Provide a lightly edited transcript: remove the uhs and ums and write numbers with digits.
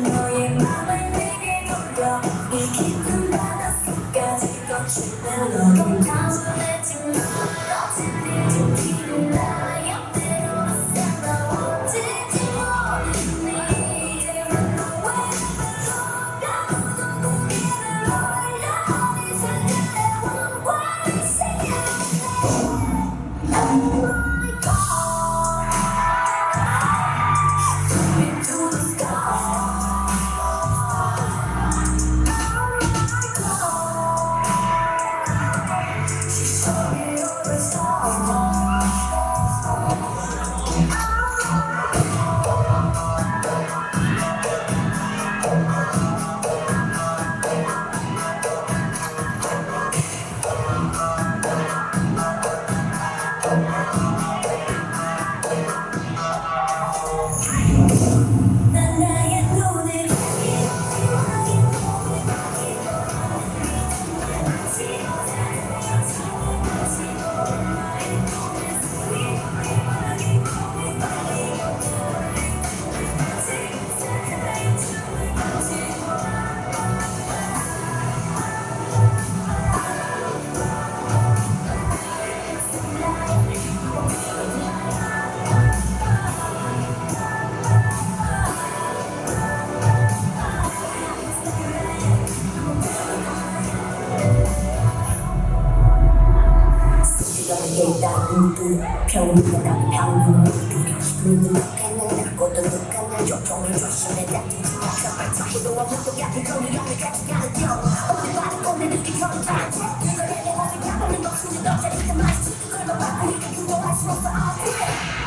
너의 맘을 내게 돌려 이 깊은 바닷속까지 거칠면 너무 가물해진 너 어찌든 지키는 나 옆대로 살아 어찌지 모르니 이제는 너의 아무도 고개를 올려 네 손길에 왕관이 새겼네 Oh my God into the sky She's sorry over sorry 난 나의 눈을 겨울이가 따뜻한 눈을 눈을 감는 꽃도 눈감는 조종을 조심해 다투지 마 정말 자기도 없는 또 같은 거리를 같이 가는 경 오늘 밤에 오늘은 이 겨울 단체 이걸 내게 어색하고는 너 술을 너 자리가 마시 그걸 너 바꾸니까 그거 할 수 없어